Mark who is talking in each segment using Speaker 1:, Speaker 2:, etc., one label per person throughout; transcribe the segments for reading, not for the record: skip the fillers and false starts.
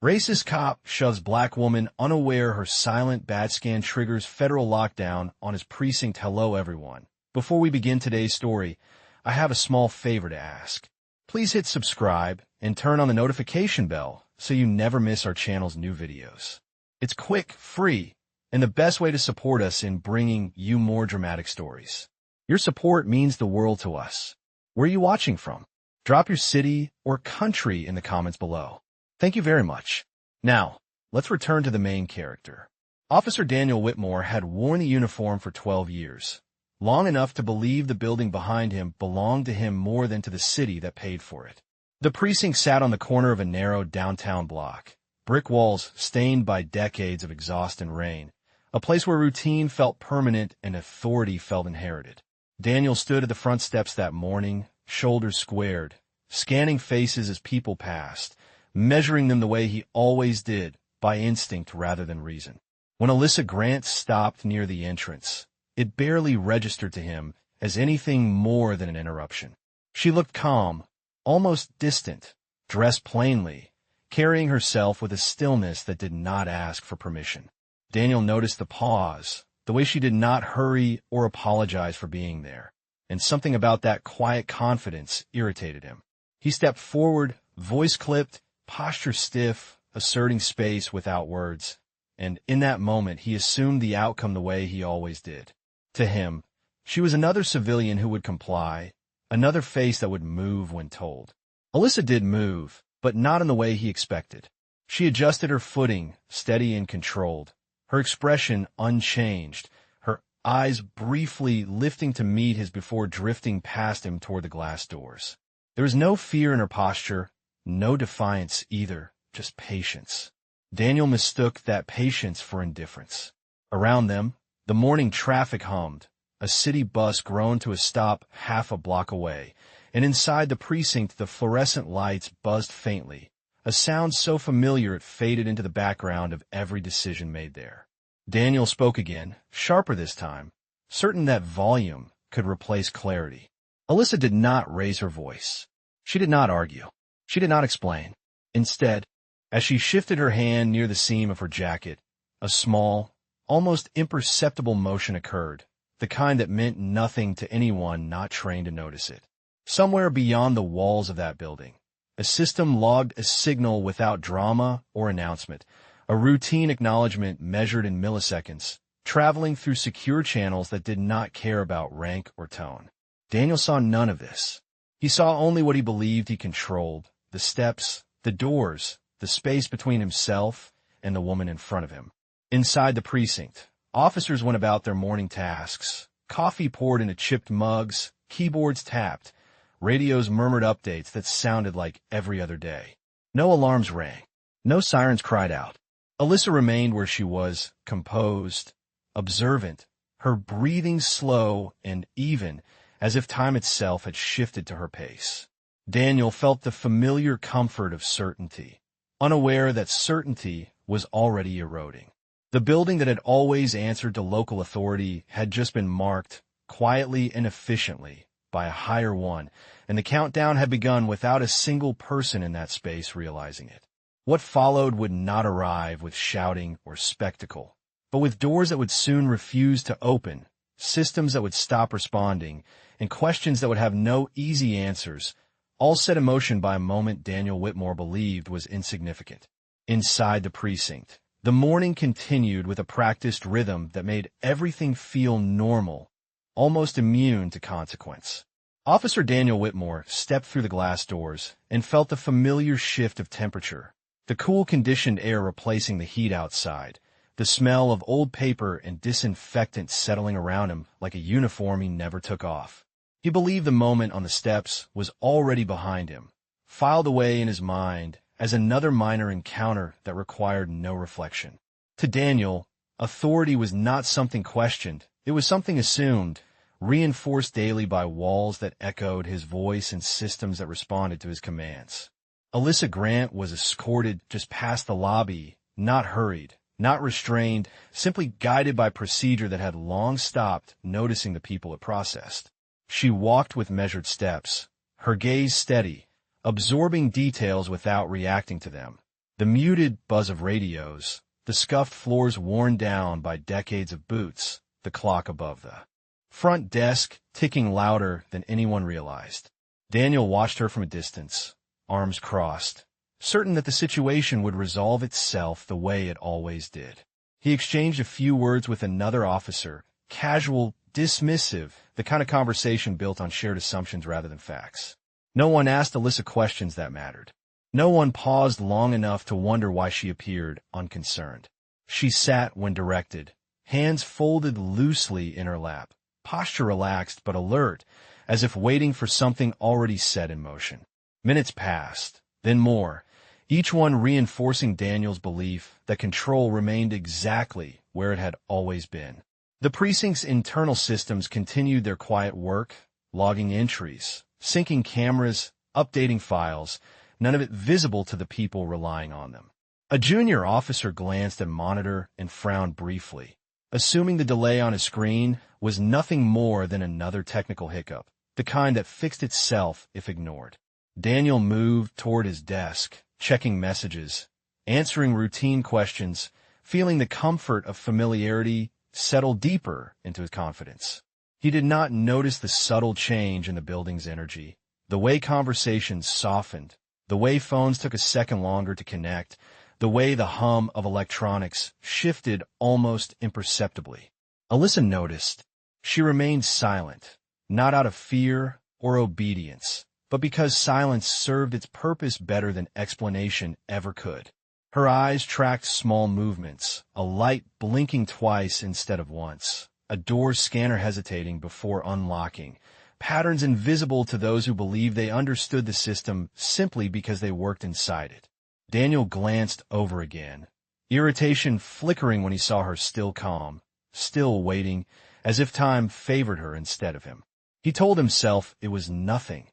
Speaker 1: Racist cop shoves black woman unaware her silent bat scan triggers federal lockdown on his precinct. Hello everyone. Before we begin today's story, I have a small favor to ask. Please hit subscribe and turn on the notification bell so you never miss our channel's new videos. It's quick, free, and the best way to support us in bringing you more dramatic stories. Your support means the world to us. Where are you watching from? Drop your city or country in the comments below. Thank you very much. Now, let's return to the main character. Officer Daniel Whitmore had worn the uniform for 12 years, long enough to believe the building behind him belonged to him more than to the city that paid for it. The precinct sat on the corner of a narrow downtown block, brick walls stained by decades of exhaust and rain, a place where routine felt permanent and authority felt inherited. Daniel stood at the front steps that morning, shoulders squared, scanning faces as people passed, measuring them the way he always did, by instinct rather than reason. When Alyssa Grant stopped near the entrance, it barely registered to him as anything more than an interruption. She looked calm, almost distant, dressed plainly, carrying herself with a stillness that did not ask for permission. Daniel noticed the pause, the way she did not hurry or apologize for being there, and something about that quiet confidence irritated him. He stepped forward, voice clipped, posture stiff, asserting space without words, and in that moment he assumed the outcome the way he always did. To him, she was another civilian who would comply, another face that would move when told. Alyssa did move, but not in the way he expected. She adjusted her footing, steady and controlled, her expression unchanged, her eyes briefly lifting to meet his before drifting past him toward the glass doors. There was no fear in her posture, no defiance either, just patience. Daniel mistook that patience for indifference. Around them, the morning traffic hummed, a city bus groaned to a stop half a block away, and inside the precinct the fluorescent lights buzzed faintly, a sound so familiar it faded into the background of every decision made there. Daniel spoke again, sharper this time, certain that volume could replace clarity. Alyssa did not raise her voice. She did not argue. She did not explain. Instead, as she shifted her hand near the seam of her jacket, a small, almost imperceptible motion occurred, the kind that meant nothing to anyone not trained to notice it. Somewhere beyond the walls of that building, a system logged a signal without drama or announcement, a routine acknowledgement measured in milliseconds, traveling through secure channels that did not care about rank or tone. Daniel saw none of this. He saw only what he believed he controlled, the steps, the doors, the space between himself and the woman in front of him. Inside the precinct, officers went about their morning tasks, coffee poured into chipped mugs, keyboards tapped, radios murmured updates that sounded like every other day. No alarms rang. No sirens cried out. Alyssa remained where she was, composed, observant, her breathing slow and even, as if time itself had shifted to her pace. Daniel felt the familiar comfort of certainty, unaware that certainty was already eroding. The building that had always answered to local authority had just been marked, quietly and efficiently, by a higher one, and the countdown had begun without a single person in that space realizing it. What followed would not arrive with shouting or spectacle, but with doors that would soon refuse to open, systems that would stop responding, and questions that would have no easy answers, all set in motion by a moment Daniel Whitmore believed was insignificant. Inside the precinct, the morning continued with a practiced rhythm that made everything feel normal, almost immune to consequence. Officer Daniel Whitmore stepped through the glass doors and felt the familiar shift of temperature, the cool conditioned air replacing the heat outside, the smell of old paper and disinfectant settling around him like a uniform he never took off. He believed the moment on the steps was already behind him, filed away in his mind as another minor encounter that required no reflection. To Daniel, authority was not something questioned, it was something assumed, reinforced daily by walls that echoed his voice and systems that responded to his commands. Alyssa Grant was escorted just past the lobby, not hurried, not restrained, simply guided by procedure that had long stopped noticing the people it processed. She walked with measured steps, her gaze steady, absorbing details without reacting to them, The muted buzz of radios, the scuffed floors worn down by decades of boots, the clock above the front desk ticking louder than anyone realized. Daniel watched her from a distance, arms crossed, certain that the situation would resolve itself the way it always did. He exchanged a few words with another officer, casual, dismissive, the kind of conversation built on shared assumptions rather than facts. No one asked Alyssa questions that mattered. No one paused long enough to wonder why she appeared unconcerned. She sat when directed, hands folded loosely in her lap, posture relaxed but alert, as if waiting for something already set in motion. Minutes passed, then more, each one reinforcing Daniel's belief that control remained exactly where it had always been. The precinct's internal systems continued their quiet work, logging entries, syncing cameras, updating files, none of it visible to the people relying on them. A junior officer glanced at a monitor and frowned briefly, assuming the delay on his screen was nothing more than another technical hiccup, the kind that fixed itself if ignored. Daniel moved toward his desk, checking messages, answering routine questions, feeling the comfort of familiarity settle deeper into his confidence. He did not notice the subtle change in the building's energy, the way conversations softened, the way phones took a second longer to connect, the way the hum of electronics shifted almost imperceptibly. Alyssa noticed. She remained silent, not out of fear or obedience, but because silence served its purpose better than explanation ever could. Her eyes tracked small movements, a light blinking twice instead of once, a door scanner hesitating before unlocking, patterns invisible to those who believed they understood the system simply because they worked inside it. Daniel glanced over again, irritation flickering when he saw her still calm, still waiting, as if time favored her instead of him. He told himself it was nothing,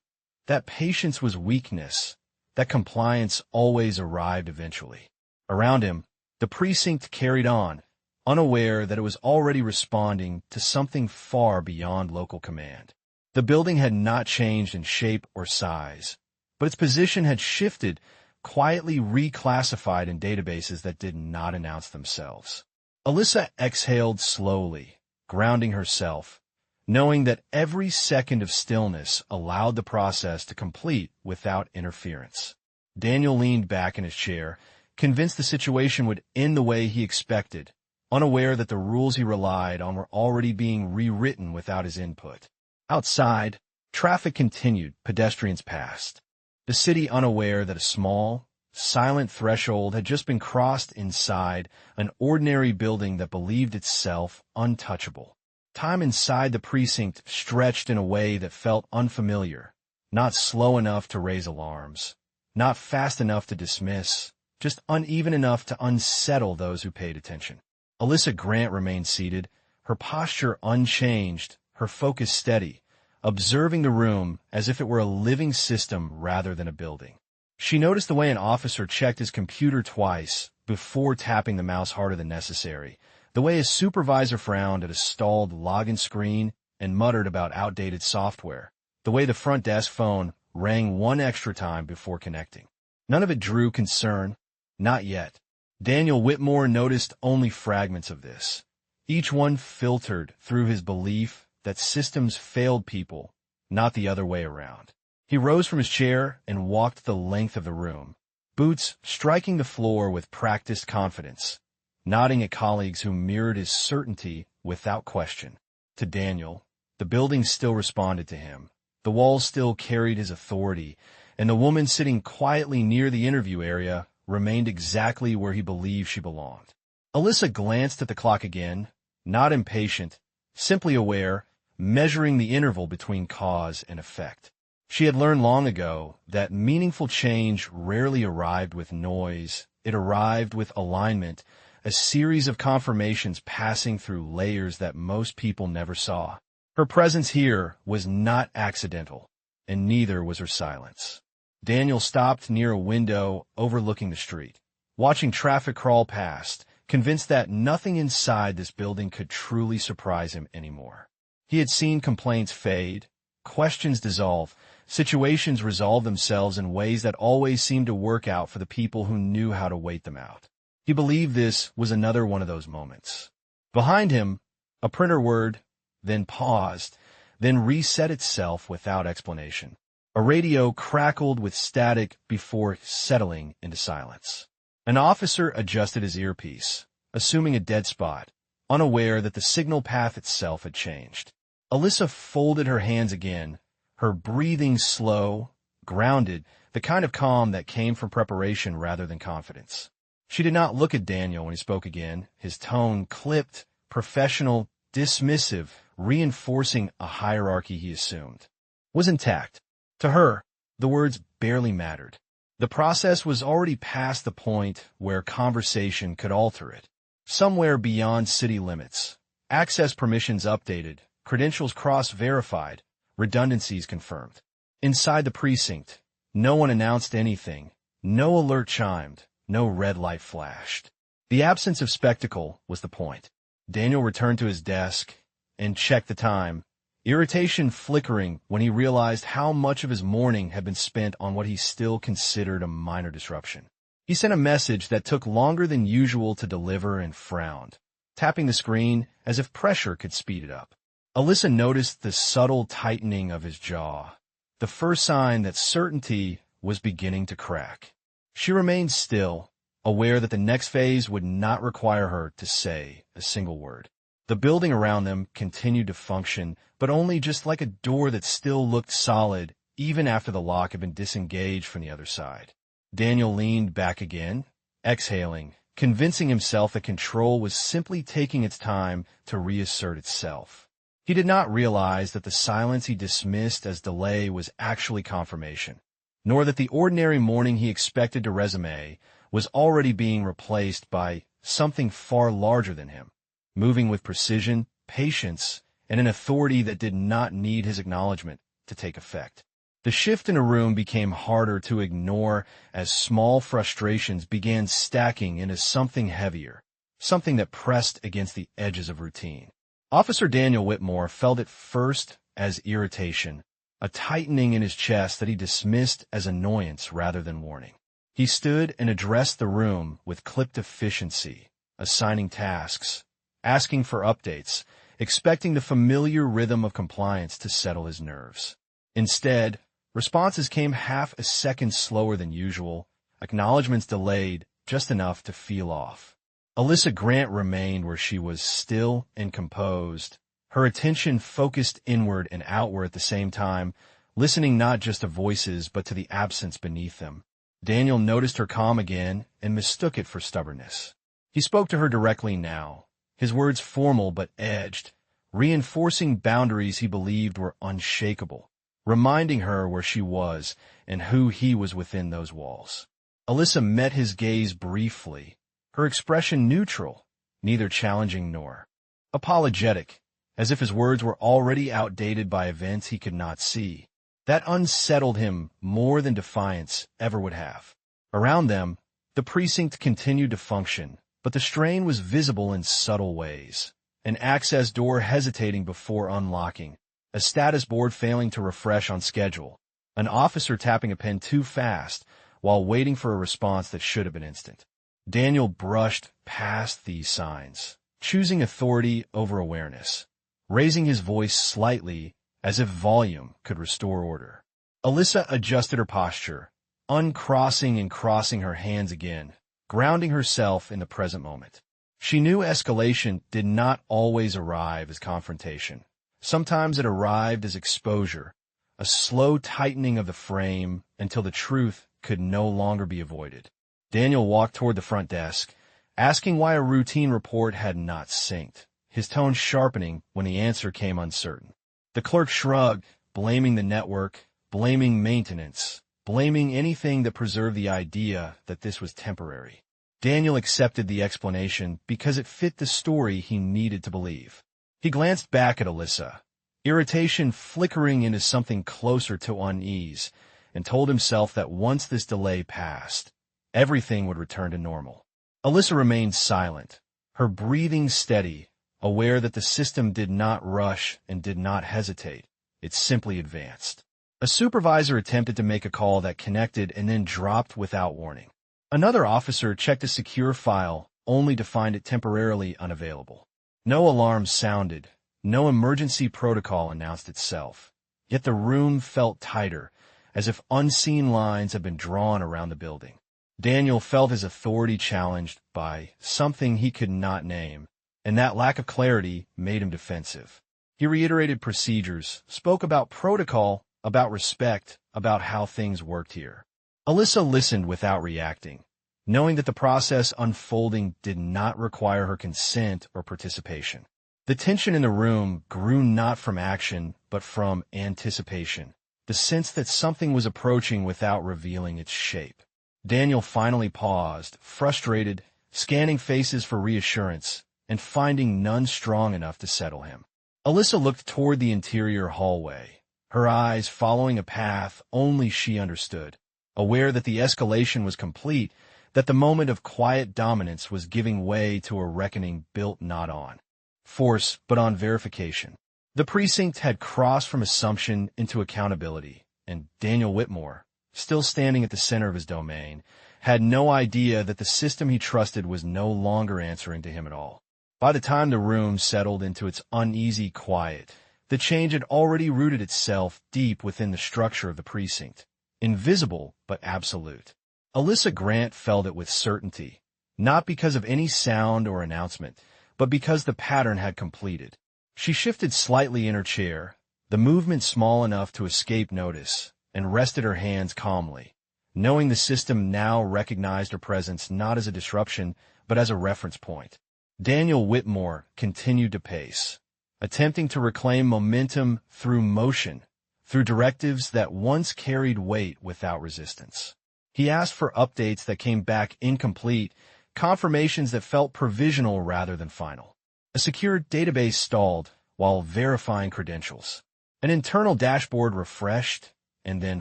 Speaker 1: that patience was weakness, that compliance always arrived eventually. Around him, the precinct carried on, unaware that it was already responding to something far beyond local command. The building had not changed in shape or size, but its position had shifted, quietly reclassified in databases that did not announce themselves. Alyssa exhaled slowly, grounding herself, knowing that every second of stillness allowed the process to complete without interference. Daniel leaned back in his chair, convinced the situation would end the way he expected, unaware that the rules he relied on were already being rewritten without his input. Outside, traffic continued, pedestrians passed. The city unaware that a small, silent threshold had just been crossed inside an ordinary building that believed itself untouchable. Time inside the precinct stretched in a way that felt unfamiliar, not slow enough to raise alarms, not fast enough to dismiss, just uneven enough to unsettle those who paid attention. Alyssa Grant remained seated, her posture unchanged, her focus steady, observing the room as if it were a living system rather than a building. She noticed the way an officer checked his computer twice before tapping the mouse harder than necessary, the way his supervisor frowned at a stalled login screen and muttered about outdated software, the way the front desk phone rang one extra time before connecting. None of it drew concern. Not yet. Daniel Whitmore noticed only fragments of this, each one filtered through his belief that systems failed people, not the other way around. He rose from his chair and walked the length of the room, boots striking the floor with practiced confidence, nodding at colleagues who mirrored his certainty without question. To Daniel, the building still responded to him, the walls still carried his authority, and the woman sitting quietly near the interview area remained exactly where he believed she belonged. Alyssa glanced at the clock again, not impatient, simply aware, measuring the interval between cause and effect. She had learned long ago that meaningful change rarely arrived with noise. It arrived with alignment, a series of confirmations passing through layers that most people never saw. Her presence here was not accidental, and neither was her silence. Daniel stopped near a window overlooking the street, watching traffic crawl past, convinced that nothing inside this building could truly surprise him anymore. He had seen complaints fade, questions dissolve, situations resolve themselves in ways that always seemed to work out for the people who knew how to wait them out. He believed this was another one of those moments. Behind him, a printer whirred, then paused, then reset itself without explanation. A radio crackled with static before settling into silence. An officer adjusted his earpiece, assuming a dead spot, unaware that the signal path itself had changed. Alyssa folded her hands again, her breathing slow, grounded, the kind of calm that came from preparation rather than confidence. She did not look at Daniel when he spoke again, his tone clipped, professional, dismissive, reinforcing a hierarchy he assumed was intact. To her, the words barely mattered. The process was already past the point where conversation could alter it. Somewhere beyond city limits, access permissions updated, credentials cross-verified, redundancies confirmed. Inside the precinct, no one announced anything, no alert chimed, no red light flashed. The absence of spectacle was the point. Daniel returned to his desk and checked the time, irritation flickering when he realized how much of his morning had been spent on what he still considered a minor disruption. He sent a message that took longer than usual to deliver and frowned, tapping the screen as if pressure could speed it up. Alyssa noticed the subtle tightening of his jaw, the first sign that certainty was beginning to crack. She remained still, aware that the next phase would not require her to say a single word. The building around them continued to function, but only just like a door that still looked solid even after the lock had been disengaged from the other side. Daniel leaned back again, exhaling, convincing himself that control was simply taking its time to reassert itself. He did not realize that the silence he dismissed as delay was actually confirmation, nor that the ordinary morning he expected to resume was already being replaced by something far larger than him, moving with precision, patience, and an authority that did not need his acknowledgement to take effect. The shift in a room became harder to ignore as small frustrations began stacking into something heavier, something that pressed against the edges of routine. Officer Daniel Whitmore felt it first as irritation, a tightening in his chest that he dismissed as annoyance rather than warning. He stood and addressed the room with clipped efficiency, assigning tasks, asking for updates, expecting the familiar rhythm of compliance to settle his nerves. Instead, responses came half a second slower than usual, acknowledgments delayed just enough to feel off. Alyssa Grant remained where she was, still and composed, her attention focused inward and outward at the same time, listening not just to voices but to the absence beneath them. Daniel noticed her calm again and mistook it for stubbornness. He spoke to her directly now, his words formal but edged, reinforcing boundaries he believed were unshakable, reminding her where she was and who he was within those walls. Alyssa met his gaze briefly, her expression neutral, neither challenging nor apologetic, as if his words were already outdated by events he could not see. That unsettled him more than defiance ever would have. Around them, the precinct continued to function, but the strain was visible in subtle ways. An access door hesitating before unlocking, a status board failing to refresh on schedule, an officer tapping a pen too fast while waiting for a response that should have been instant. Daniel brushed past these signs, choosing authority over awareness, raising his voice slightly as if volume could restore order. Alyssa adjusted her posture, uncrossing and crossing her hands again, grounding herself in the present moment. She knew escalation did not always arrive as confrontation. Sometimes it arrived as exposure, a slow tightening of the frame until the truth could no longer be avoided. Daniel walked toward the front desk, asking why a routine report had not synced, his tone sharpening when the answer came uncertain. The clerk shrugged, blaming the network, blaming maintenance, blaming anything that preserved the idea that this was temporary. Daniel accepted the explanation because it fit the story he needed to believe. He glanced back at Alyssa, irritation flickering into something closer to unease, and told himself that once this delay passed, everything would return to normal. Alyssa remained silent, her breathing steady, aware that the system did not rush and did not hesitate. it simply advanced. A supervisor attempted to make a call that connected and then dropped without warning. Another officer checked a secure file, only to find it temporarily unavailable. No alarm sounded, no emergency protocol announced itself. Yet the room felt tighter, as if unseen lines had been drawn around the building. Daniel felt his authority challenged by something he could not name, and that lack of clarity made him defensive. He reiterated procedures, spoke about protocol, about respect, about how things worked here. Alyssa listened without reacting, knowing that the process unfolding did not require her consent or participation. The tension in the room grew not from action, but from anticipation, the sense that something was approaching without revealing its shape. Daniel finally paused, frustrated, scanning faces for reassurance, and finding none strong enough to settle him. Alyssa looked toward the interior hallway, her eyes following a path only she understood, aware that the escalation was complete, that the moment of quiet dominance was giving way to a reckoning built not on force, but on verification. The precinct had crossed from assumption into accountability, and Daniel Whitmore, still standing at the center of his domain, had no idea that the system he trusted was no longer answering to him at all. By the time the room settled into its uneasy quiet, the change had already rooted itself deep within the structure of the precinct, invisible but absolute. Alyssa Grant felt it with certainty, not because of any sound or announcement, but because the pattern had completed. She shifted slightly in her chair, the movement small enough to escape notice, and rested her hands calmly, knowing the system now recognized her presence not as a disruption, but as a reference point. Daniel Whitmore continued to pace, attempting to reclaim momentum through motion, through directives that once carried weight without resistance. He asked for updates that came back incomplete, confirmations that felt provisional rather than final. A secure database stalled while verifying credentials. An internal dashboard refreshed and then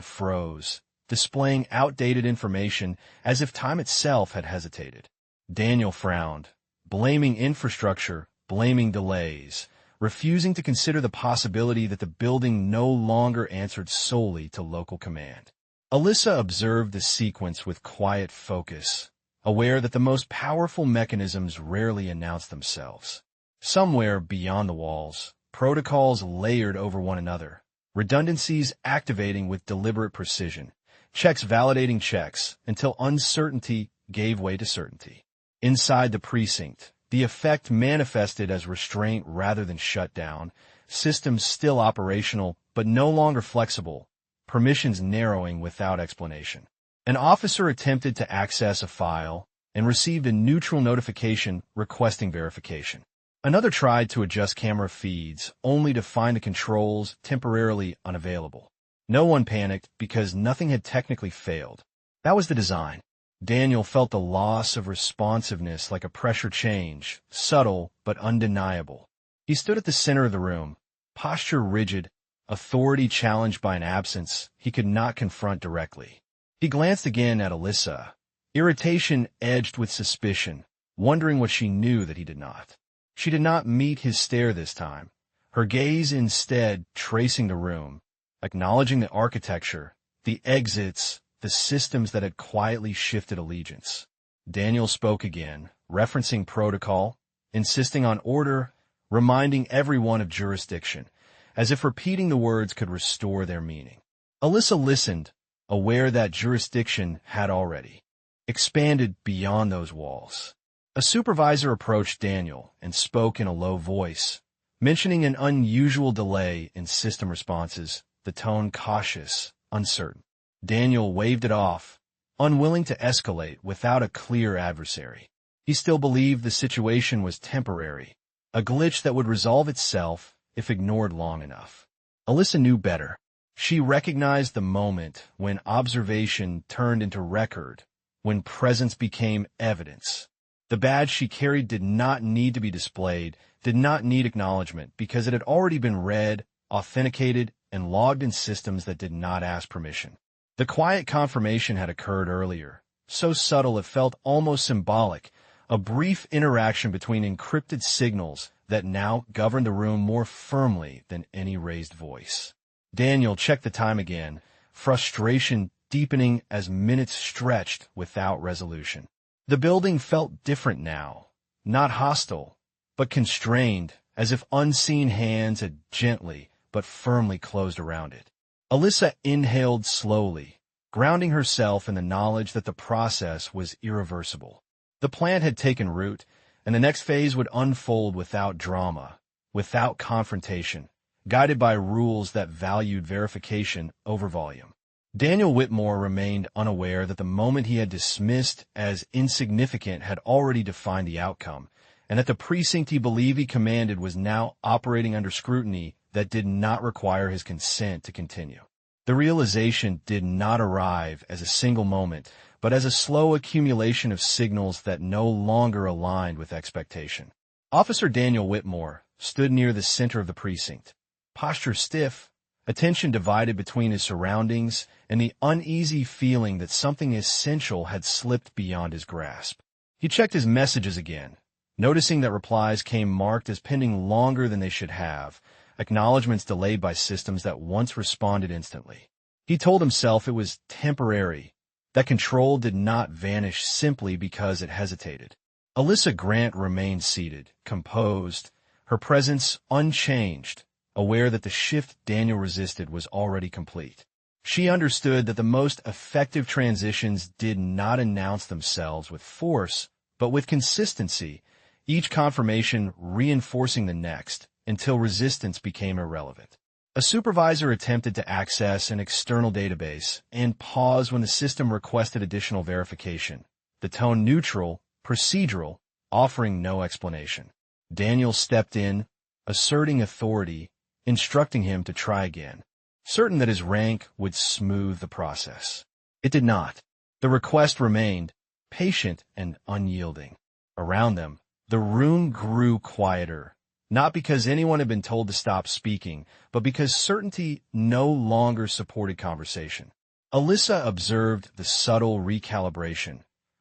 Speaker 1: froze, displaying outdated information as if time itself had hesitated. Daniel frowned, blaming infrastructure, blaming delays, refusing to consider the possibility that the building no longer answered solely to local command. Alyssa observed the sequence with quiet focus, aware that the most powerful mechanisms rarely announce themselves. Somewhere beyond the walls, protocols layered over one another, redundancies activating with deliberate precision, checks validating checks until uncertainty gave way to certainty. Inside the precinct, the effect manifested as restraint rather than shutdown, systems still operational but no longer flexible, permissions narrowing without explanation. An officer attempted to access a file and received a neutral notification requesting verification. Another tried to adjust camera feeds, only to find the controls temporarily unavailable. No one panicked because nothing had technically failed. That was the design. Daniel felt the loss of responsiveness like a pressure change, subtle but undeniable. He stood at the center of the room, posture rigid, authority challenged by an absence he could not confront directly. He glanced again at Alyssa, irritation edged with suspicion, wondering what she knew that he did not. She did not meet his stare this time, her gaze instead tracing the room, acknowledging the architecture, the exits, the systems that had quietly shifted allegiance. Daniel spoke again, referencing protocol, insisting on order, reminding everyone of jurisdiction, as if repeating the words could restore their meaning. Alyssa listened, aware that jurisdiction had already expanded beyond those walls. A supervisor approached Daniel and spoke in a low voice, mentioning an unusual delay in system responses, the tone cautious, uncertain. Daniel waved it off, unwilling to escalate without a clear adversary. He still believed the situation was temporary, a glitch that would resolve itself if ignored long enough. Alyssa knew better. She recognized the moment when observation turned into record, when presence became evidence. The badge she carried did not need to be displayed, did not need acknowledgement, because it had already been read, authenticated, and logged in systems that did not ask permission. The quiet confirmation had occurred earlier, so subtle it felt almost symbolic, a brief interaction between encrypted signals that now governed the room more firmly than any raised voice. Daniel checked the time again, frustration deepening as minutes stretched without resolution. The building felt different now, not hostile, but constrained, as if unseen hands had gently but firmly closed around it. Alyssa inhaled slowly, grounding herself in the knowledge that the process was irreversible. The plan had taken root, and the next phase would unfold without drama, without confrontation, guided by rules that valued verification over volume. Daniel Whitmore remained unaware that the moment he had dismissed as insignificant had already defined the outcome, and that the precinct he believed he commanded was now operating under scrutiny that did not require his consent to continue. The realization did not arrive as a single moment, but as a slow accumulation of signals that no longer aligned with expectation. Officer Daniel Whitmore stood near the center of the precinct, posture stiff, attention divided between his surroundings and the uneasy feeling that something essential had slipped beyond his grasp. He checked his messages again, noticing that replies came marked as pending longer than they should have, acknowledgments delayed by systems that once responded instantly. He told himself it was temporary, that control did not vanish simply because it hesitated. Alyssa Grant remained seated, composed, her presence unchanged, aware that the shift Daniel resisted was already complete. She understood that the most effective transitions did not announce themselves with force, but with consistency, each confirmation reinforcing the next, until resistance became irrelevant. A supervisor attempted to access an external database and paused when the system requested additional verification, the tone neutral, procedural, offering no explanation. Daniel stepped in, asserting authority, instructing him to try again, certain that his rank would smooth the process. It did not. The request remained, patient and unyielding. Around them, the room grew quieter, not because anyone had been told to stop speaking, but because certainty no longer supported conversation. Alyssa observed the subtle recalibration,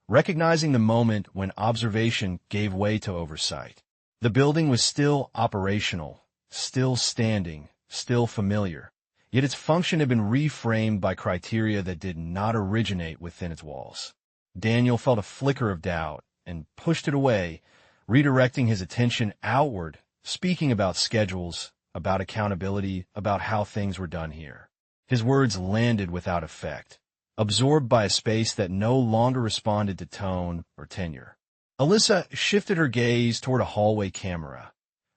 Speaker 1: recognizing the moment when observation gave way to oversight. The building was still operational, still standing, still familiar, yet its function had been reframed by criteria that did not originate within its walls. Daniel felt a flicker of doubt and pushed it away, redirecting his attention outward, speaking about schedules, about accountability, about how things were done here. His words landed without effect, absorbed by a space that no longer responded to tone or tenure. Alyssa shifted her gaze toward a hallway camera,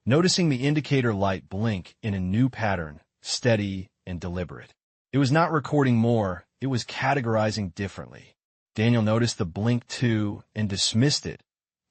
Speaker 1: noticing the indicator light blink in a new pattern, steady and deliberate. It was not recording more, it was categorizing differently. Daniel noticed the blink too and dismissed it,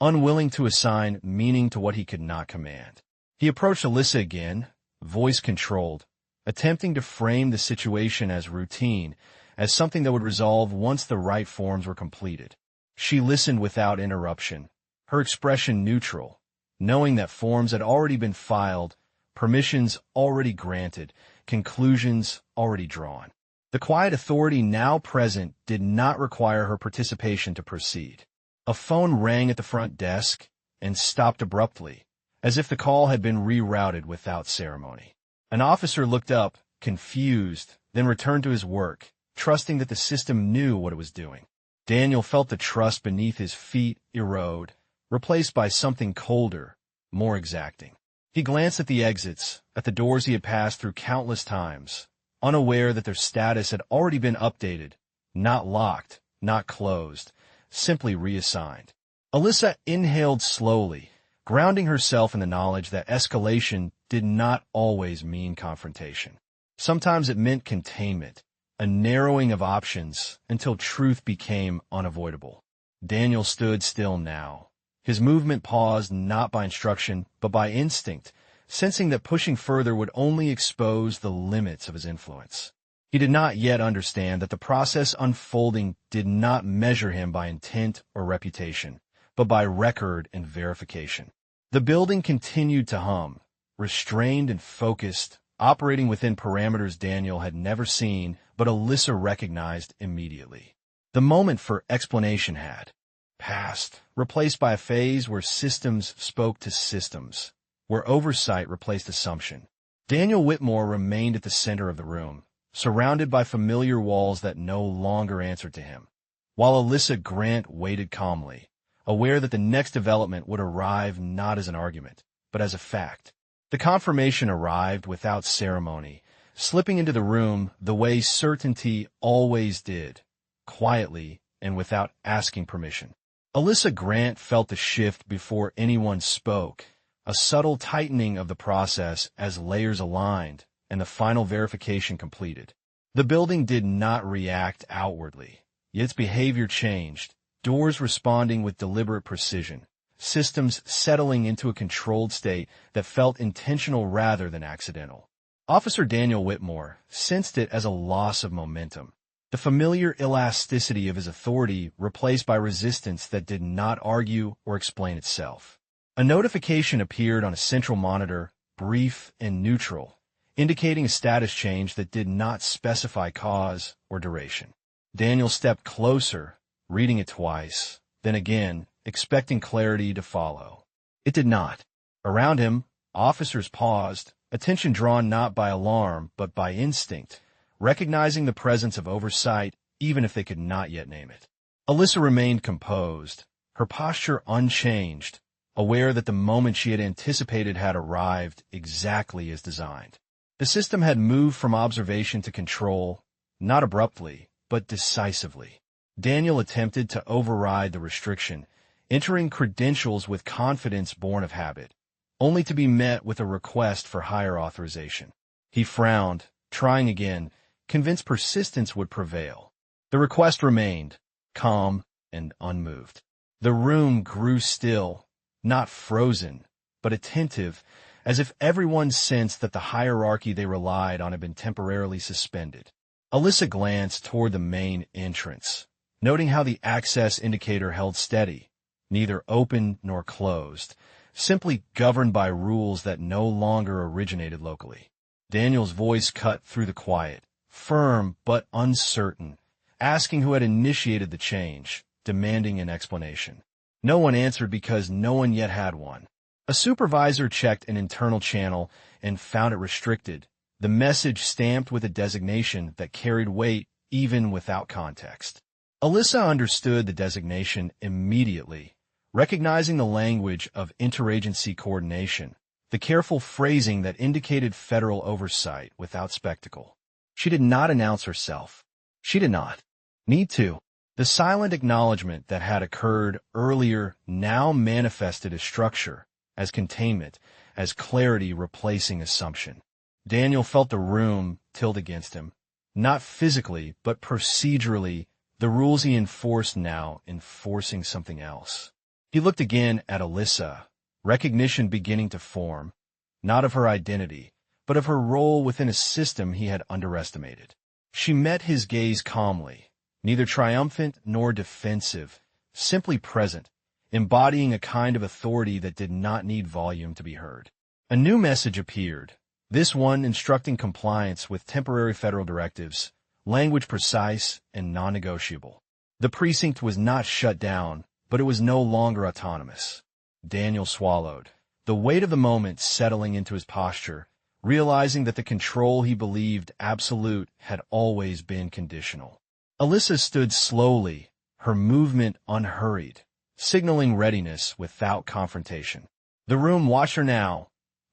Speaker 1: unwilling to assign meaning to what he could not command. He approached Alyssa again, voice controlled, attempting to frame the situation as routine, as something that would resolve once the right forms were completed. She listened without interruption, her expression neutral, knowing that forms had already been filed, permissions already granted, conclusions already drawn. The quiet authority now present did not require her participation to proceed. A phone rang at the front desk and stopped abruptly, as if the call had been rerouted without ceremony. An officer looked up, confused, then returned to his work, trusting that the system knew what it was doing. Daniel felt the trust beneath his feet erode, replaced by something colder, more exacting. He glanced at the exits, at the doors he had passed through countless times, unaware that their status had already been updated, not locked, not closed, simply reassigned. Alyssa inhaled slowly, grounding herself in the knowledge that escalation did not always mean confrontation. Sometimes it meant containment, a narrowing of options until truth became unavoidable. Daniel stood still now, his movement paused not by instruction but by instinct, sensing that pushing further would only expose the limits of his influence. He did not yet understand that the process unfolding did not measure him by intent or reputation, but by record and verification. The building continued to hum, restrained and focused, operating within parameters Daniel had never seen, but Alyssa recognized immediately. The moment for explanation had passed, replaced by a phase where systems spoke to systems, where oversight replaced assumption. Daniel Whitmore remained at the center of the room, surrounded by familiar walls that no longer answered to him, while Alyssa Grant waited calmly, aware that the next development would arrive not as an argument, but as a fact. The confirmation arrived without ceremony, slipping into the room the way certainty always did, quietly and without asking permission. Alyssa Grant felt the shift before anyone spoke, a subtle tightening of the process as layers aligned and the final verification completed. The building did not react outwardly, yet its behavior changed, doors responding with deliberate precision, systems settling into a controlled state that felt intentional rather than accidental. Officer Daniel Whitmore sensed it as a loss of momentum, the familiar elasticity of his authority replaced by resistance that did not argue or explain itself. A notification appeared on a central monitor, brief and neutral, indicating a status change that did not specify cause or duration. Daniel stepped closer, reading it twice, then again, expecting clarity to follow. It did not. Around him, officers paused, attention drawn not by alarm but by instinct, recognizing the presence of oversight even if they could not yet name it. Alyssa remained composed, her posture unchanged, aware that the moment she had anticipated had arrived exactly as designed. The system had moved from observation to control, not abruptly, but decisively. Daniel attempted to override the restriction, entering credentials with confidence born of habit, only to be met with a request for higher authorization. He frowned, trying again, convinced persistence would prevail. The request remained, calm and unmoved. The room grew still, not frozen, but attentive, as if everyone sensed that the hierarchy they relied on had been temporarily suspended. Alyssa glanced toward the main entrance, noting how the access indicator held steady, neither open nor closed, simply governed by rules that no longer originated locally. Daniel's voice cut through the quiet, firm but uncertain, asking who had initiated the change, demanding an explanation. No one answered because no one yet had one. A supervisor checked an internal channel and found it restricted, the message stamped with a designation that carried weight even without context. Alyssa understood the designation immediately, recognizing the language of interagency coordination, the careful phrasing that indicated federal oversight without spectacle. She did not announce herself. She did not need to. The silent acknowledgement that had occurred earlier now manifested as structure, as containment, as clarity replacing assumption. Daniel felt the room tilt against him, not physically, but procedurally, the rules he enforced now enforcing something else. He looked again at Alyssa, recognition beginning to form, not of her identity, but of her role within a system he had underestimated. She met his gaze calmly, neither triumphant nor defensive, simply present, embodying a kind of authority that did not need volume to be heard. A new message appeared, this one instructing compliance with temporary federal directives, language precise and non-negotiable. The precinct was not shut down, but it was no longer autonomous. Daniel swallowed, the weight of the moment settling into his posture, realizing that the control he believed absolute had always been conditional. Alyssa stood slowly, her movement unhurried, signaling readiness without confrontation. The room watched her now,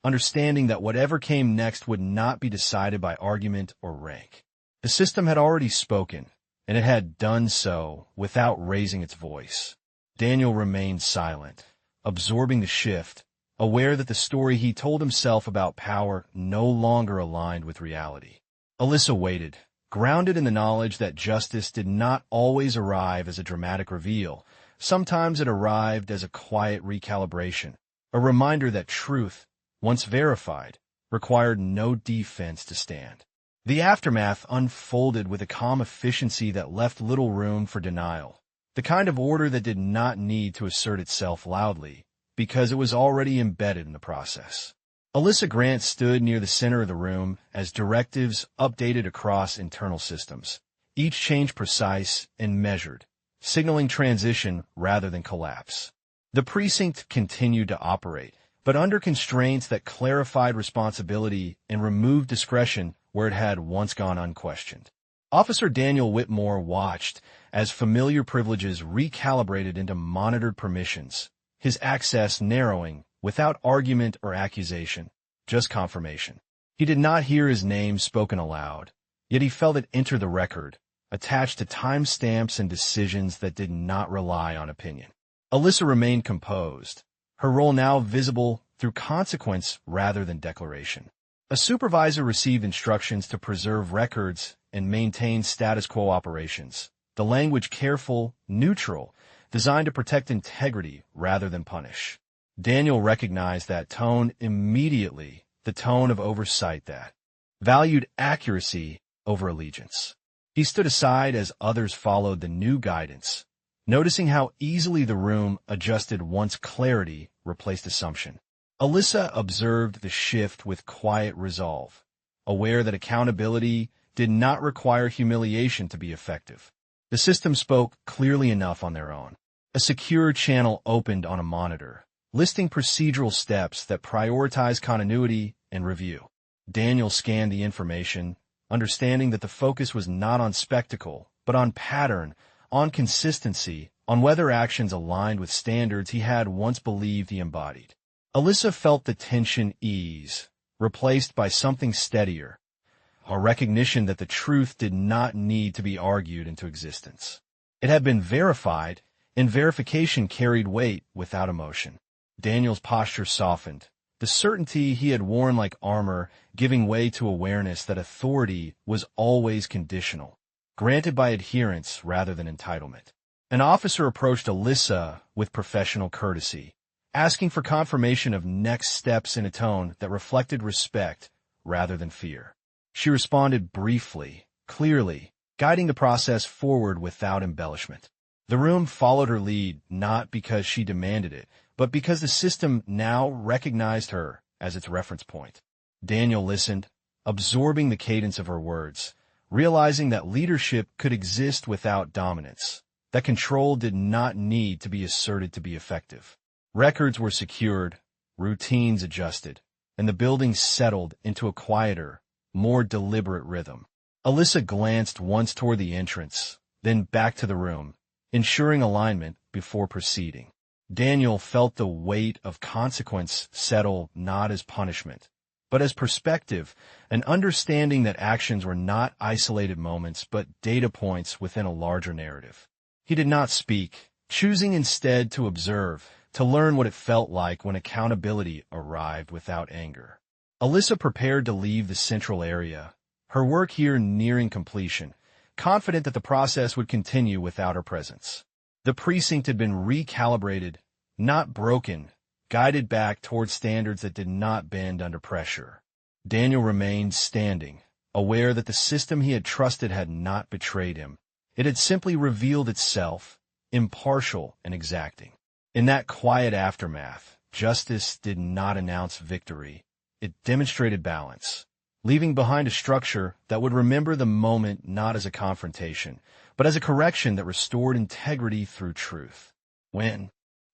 Speaker 1: understanding that whatever came next would not be decided by argument or rank. The system had already spoken, and it had done so without raising its voice. Daniel remained silent, absorbing the shift, aware that the story he told himself about power no longer aligned with reality. Alyssa waited, grounded in the knowledge that justice did not always arrive as a dramatic reveal. Sometimes it arrived as a quiet recalibration, a reminder that truth, once verified, required no defense to stand. The aftermath unfolded with a calm efficiency that left little room for denial, the kind of order that did not need to assert itself loudly, because it was already embedded in the process. Alyssa Grant stood near the center of the room as directives updated across internal systems, each change precise and measured, signaling transition rather than collapse. The precinct continued to operate, but under constraints that clarified responsibility and removed discretion where it had once gone unquestioned. Officer Daniel Whitmore watched as familiar privileges recalibrated into monitored permissions, his access narrowing without argument or accusation, just confirmation. He did not hear his name spoken aloud, yet he felt it enter the record, attached to timestamps and decisions that did not rely on opinion. Alyssa remained composed, her role now visible through consequence rather than declaration. A supervisor received instructions to preserve records and maintain status quo operations, the language careful, neutral, designed to protect integrity rather than punish. Daniel recognized that tone immediately, the tone of oversight that valued accuracy over allegiance. He stood aside as others followed the new guidance, noticing how easily the room adjusted once clarity replaced assumption. Alyssa observed the shift with quiet resolve, aware that accountability did not require humiliation to be effective. The system spoke clearly enough on their own. A secure channel opened on a monitor, listing procedural steps that prioritize continuity and review. Daniel scanned the information, understanding that the focus was not on spectacle, but on pattern, on consistency, on whether actions aligned with standards he had once believed he embodied. Alyssa felt the tension ease, replaced by something steadier, a recognition that the truth did not need to be argued into existence. It had been verified, and verification carried weight without emotion. Daniel's posture softened, the certainty he had worn like armor giving way to awareness that authority was always conditional, granted by adherence rather than entitlement. An officer approached Alyssa with professional courtesy, asking for confirmation of next steps in a tone that reflected respect rather than fear. She responded briefly, clearly, guiding the process forward without embellishment. The room followed her lead not because she demanded it, but because the system now recognized her as its reference point. Daniel listened, absorbing the cadence of her words, realizing that leadership could exist without dominance, that control did not need to be asserted to be effective. Records were secured, routines adjusted, and the building settled into a quieter, more deliberate rhythm. Alyssa glanced once toward the entrance, then back to the room, ensuring alignment before proceeding. Daniel felt the weight of consequence settle not as punishment, but as perspective, an understanding that actions were not isolated moments but data points within a larger narrative. He did not speak, choosing instead to observe, to learn what it felt like when accountability arrived without anger. Alyssa prepared to leave the central area, her work here nearing completion, confident that the process would continue without her presence. The precinct had been recalibrated, not broken, guided back toward standards that did not bend under pressure. Daniel remained standing, aware that the system he had trusted had not betrayed him. It had simply revealed itself, impartial and exacting. In that quiet aftermath, justice did not announce victory. It demonstrated balance, leaving behind a structure that would remember the moment not as a confrontation, but as a correction that restored integrity through truth. When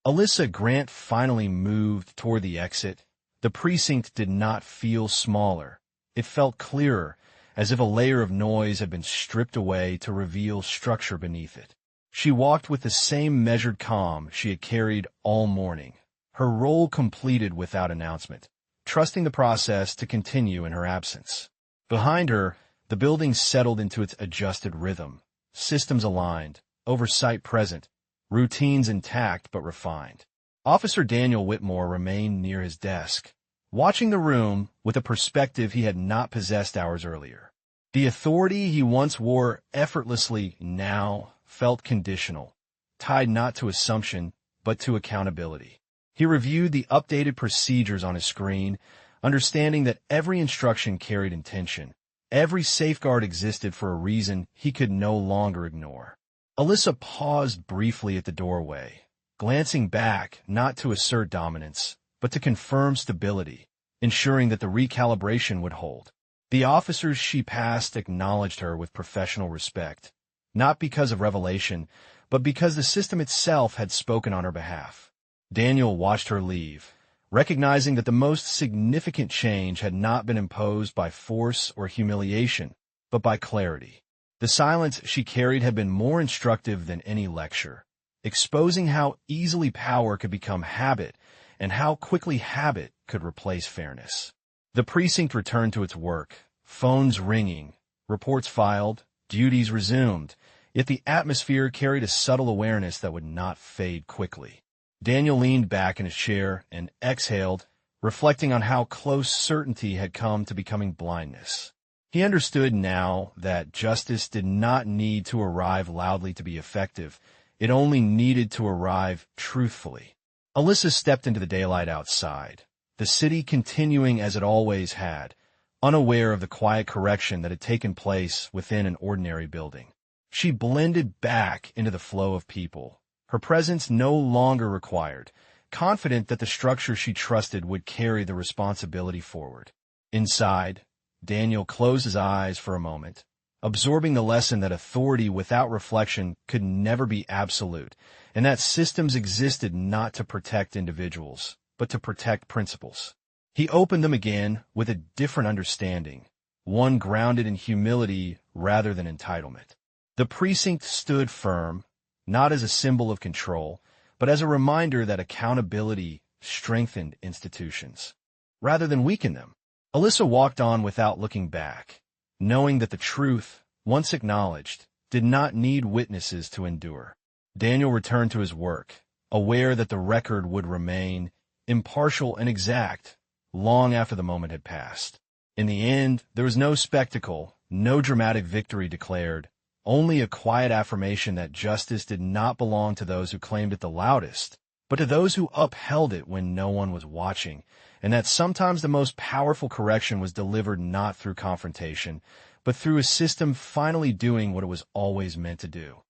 Speaker 1: Alyssa Grant finally moved toward the exit, the precinct did not feel smaller. It felt clearer, as if a layer of noise had been stripped away to reveal structure beneath it. She walked with the same measured calm she had carried all morning, her role completed without announcement, trusting the process to continue in her absence. Behind her, the building settled into its adjusted rhythm, systems aligned, oversight present, routines intact but refined. Officer Daniel Whitmore remained near his desk, watching the room with a perspective he had not possessed hours earlier. The authority he once wore effortlessly now felt conditional, tied not to assumption but to accountability. He reviewed the updated procedures on his screen, understanding that every instruction carried intention. Every safeguard existed for a reason he could no longer ignore. Alyssa paused briefly at the doorway, glancing back not to assert dominance, but to confirm stability, ensuring that the recalibration would hold. The officers she passed acknowledged her with professional respect, not because of revelation, but because the system itself had spoken on her behalf. Daniel watched her leave, recognizing that the most significant change had not been imposed by force or humiliation, but by clarity. The silence she carried had been more instructive than any lecture, exposing how easily power could become habit and how quickly habit could replace fairness. The precinct returned to its work, phones ringing, reports filed, duties resumed, yet the atmosphere carried a subtle awareness that would not fade quickly. Daniel leaned back in his chair and exhaled, reflecting on how close certainty had come to becoming blindness. He understood now that justice did not need to arrive loudly to be effective. It only needed to arrive truthfully. Alyssa stepped into the daylight outside, the city continuing as it always had, unaware of the quiet correction that had taken place within an ordinary building. She blended back into the flow of people, her presence no longer required, confident that the structure she trusted would carry the responsibility forward. Inside, Daniel closed his eyes for a moment, absorbing the lesson that authority without reflection could never be absolute, and that systems existed not to protect individuals, but to protect principles. He opened them again with a different understanding, one grounded in humility rather than entitlement. The precinct stood firm, not as a symbol of control, but as a reminder that accountability strengthened institutions, rather than weakened them. Alyssa walked on without looking back, knowing that the truth, once acknowledged, did not need witnesses to endure. Daniel returned to his work, aware that the record would remain impartial and exact long after the moment had passed. In the end, there was no spectacle, no dramatic victory declared, only a quiet affirmation that justice did not belong to those who claimed it the loudest, but to those who upheld it when no one was watching, and that sometimes the most powerful correction was delivered not through confrontation, but through a system finally doing what it was always meant to do.